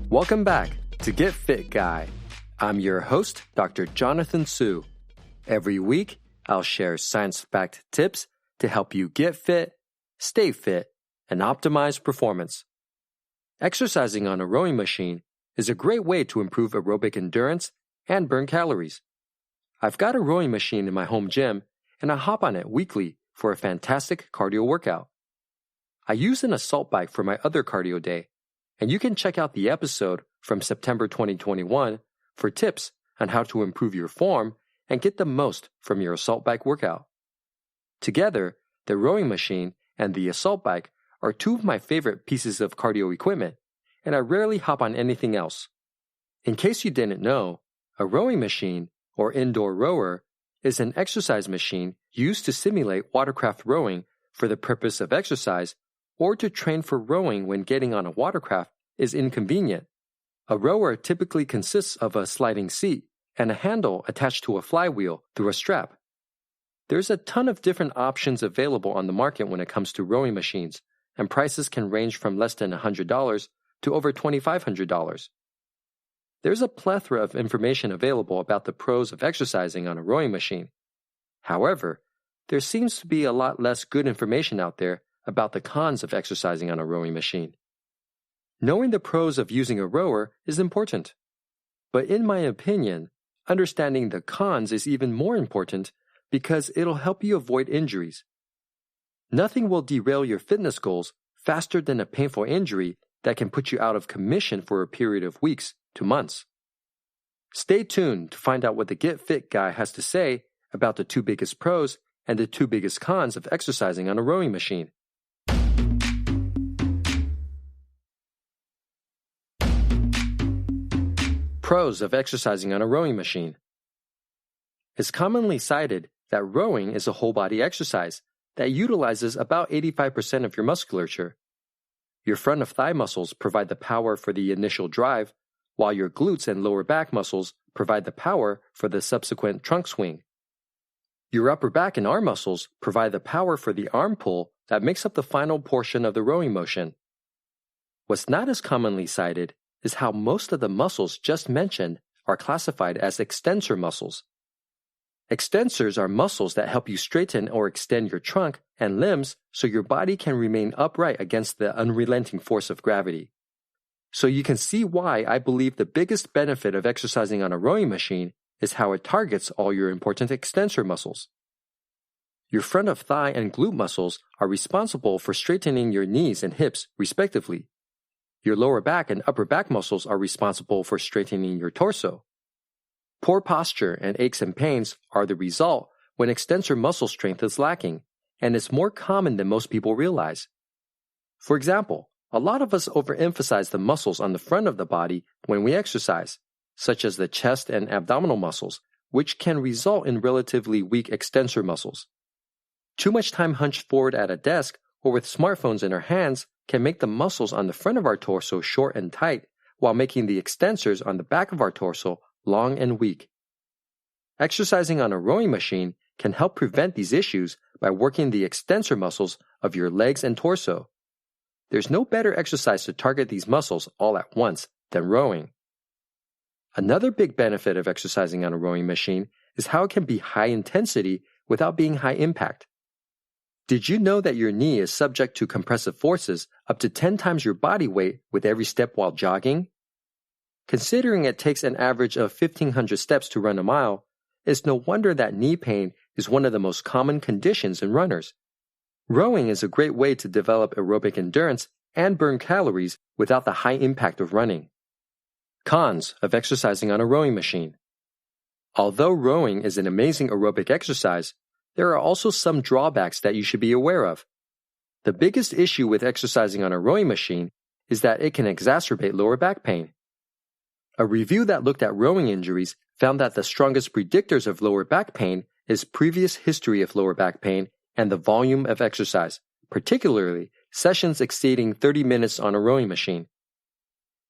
Welcome back to Get Fit Guy. I'm your host, Dr. Jonathan Su. Every week, I'll share science-backed tips to help you get fit, stay fit, and optimize performance. Exercising on a rowing machine is a great way to improve aerobic endurance and burn calories. I've got a rowing machine in my home gym, and I hop on it weekly for a fantastic cardio workout. I use an assault bike for my other cardio day, and you can check out the episode from September 2021 for tips on how to improve your form and get the most from your assault bike workout. Together, the rowing machine and the assault bike are two of my favorite pieces of cardio equipment, and I rarely hop on anything else. In case you didn't know, a rowing machine, or indoor rower, is an exercise machine used to simulate watercraft rowing for the purpose of exercise or to train for rowing when getting on a watercraft is inconvenient. A rower typically consists of a sliding seat and a handle attached to a flywheel through a strap. There's a ton of different options available on the market when it comes to rowing machines, and prices can range from less than $100 to over $2,500. There's a plethora of information available about the pros of exercising on a rowing machine. However, there seems to be a lot less good information out there about the cons of exercising on a rowing machine. Knowing the pros of using a rower is important, but in my opinion, understanding the cons is even more important because it'll help you avoid injuries. Nothing will derail your fitness goals faster than a painful injury that can put you out of commission for a period of weeks to months. Stay tuned to find out what the Get Fit Guy has to say about the two biggest pros and the two biggest cons of exercising on a rowing machine. Pros of exercising on a rowing machine. It's commonly cited that rowing is a whole-body exercise that utilizes about 85% of your musculature. Your front of thigh muscles provide the power for the initial drive, while your glutes and lower back muscles provide the power for the subsequent trunk swing. Your upper back and arm muscles provide the power for the arm pull that makes up the final portion of the rowing motion. What's not as commonly cited is how most of the muscles just mentioned are classified as extensor muscles. Extensors are muscles that help you straighten or extend your trunk and limbs so your body can remain upright against the unrelenting force of gravity. So you can see why I believe the biggest benefit of exercising on a rowing machine is how it targets all your important extensor muscles. Your front of thigh and glute muscles are responsible for straightening your knees and hips, respectively. Your lower back and upper back muscles are responsible for straightening your torso. Poor posture and aches and pains are the result when extensor muscle strength is lacking, and it's more common than most people realize. For example, a lot of us overemphasize the muscles on the front of the body when we exercise, such as the chest and abdominal muscles, which can result in relatively weak extensor muscles. Too much time hunched forward at a desk or with smartphones in our hands can make the muscles on the front of our torso short and tight, while making the extensors on the back of our torso long and weak. Exercising on a rowing machine can help prevent these issues by working the extensor muscles of your legs and torso. There's no better exercise to target these muscles all at once than rowing. Another big benefit of exercising on a rowing machine is how it can be high intensity without being high impact. Did you know that your knee is subject to compressive forces up to 10 times your body weight with every step while jogging? Considering it takes an average of 1,500 steps to run a mile, it's no wonder that knee pain is one of the most common conditions in runners. Rowing is a great way to develop aerobic endurance and burn calories without the high impact of running. Cons of exercising on a rowing machine. Although rowing is an amazing aerobic exercise, there are also some drawbacks that you should be aware of. The biggest issue with exercising on a rowing machine is that it can exacerbate lower back pain. A review that looked at rowing injuries found that the strongest predictors of lower back pain is previous history of lower back pain and the volume of exercise, particularly sessions exceeding 30 minutes on a rowing machine.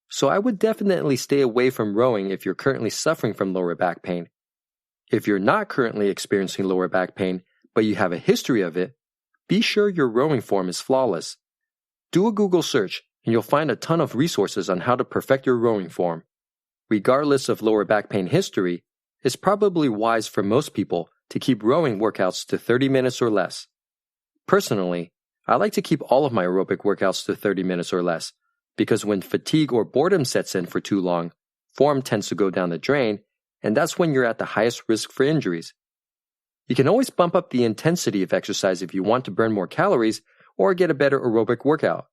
So I would definitely stay away from rowing if you're currently suffering from lower back pain. If you're not currently experiencing lower back pain, but you have a history of it, be sure your rowing form is flawless. Do a Google search and you'll find a ton of resources on how to perfect your rowing form. Regardless of lower back pain history, it's probably wise for most people to keep rowing workouts to 30 minutes or less. Personally, I like to keep all of my aerobic workouts to 30 minutes or less, because when fatigue or boredom sets in for too long, form tends to go down the drain, and that's when you're at the highest risk for injuries. You can always bump up the intensity of exercise if you want to burn more calories or get a better aerobic workout.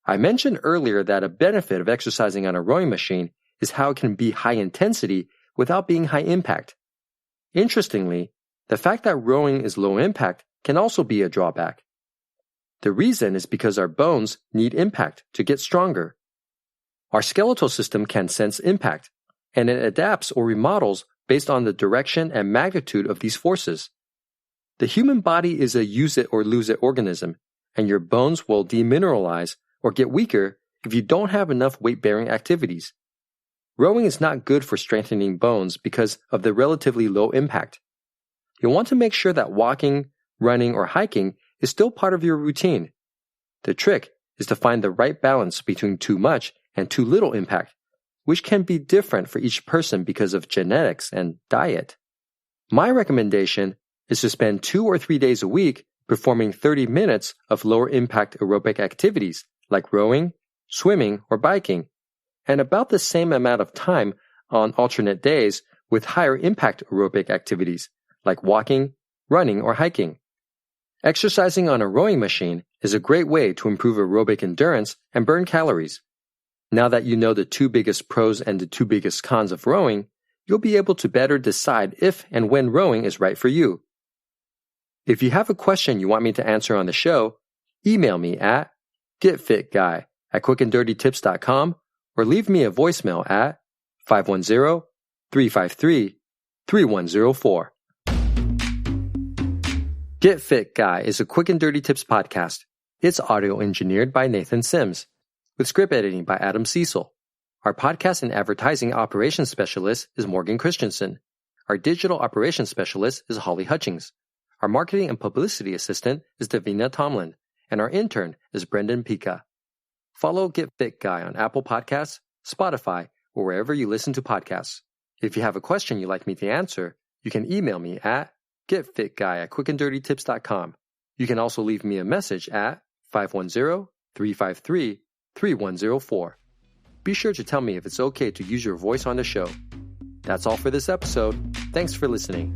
I mentioned earlier that a benefit of exercising on a rowing machine is how it can be high intensity without being high impact. Interestingly, the fact that rowing is low impact can also be a drawback. The reason is because our bones need impact to get stronger. Our skeletal system can sense impact, and it adapts or remodels based on the direction and magnitude of these forces. The human body is a use-it-or-lose-it organism, and your bones will demineralize or get weaker if you don't have enough weight-bearing activities. Rowing is not good for strengthening bones because of the relatively low impact. You'll want to make sure that walking, running, or hiking is still part of your routine. The trick is to find the right balance between too much and too little impact, which can be different for each person because of genetics and diet. My recommendation is to spend 2 or 3 days a week performing 30 minutes of lower impact aerobic activities like rowing, swimming, or biking, and about the same amount of time on alternate days with higher impact aerobic activities like walking, running, or hiking. Exercising on a rowing machine is a great way to improve aerobic endurance and burn calories. Now that you know the 2 biggest pros and the 2 biggest cons of rowing, you'll be able to better decide if and when rowing is right for you. If you have a question you want me to answer on the show, email me at getfitguy@quickanddirtytips.com or leave me a voicemail at 510-353-3104. Get Fit Guy is a Quick and Dirty Tips podcast. It's audio engineered by Nathan Sims, with script editing by Adam Cecil. Our podcast and advertising operations specialist is Morgan Christensen. Our digital operations specialist is Holly Hutchings. Our marketing and publicity assistant is Davina Tomlin, and our intern is Brendan Pika. Follow Get Fit Guy on Apple Podcasts, Spotify, or wherever you listen to podcasts. If you have a question you'd like me to answer, you can email me at getfitguy@quickanddirtytips.com. You can also leave me a message at 510-353-3104. Be sure to tell me if it's okay to use your voice on the show. That's all for this episode. Thanks for listening.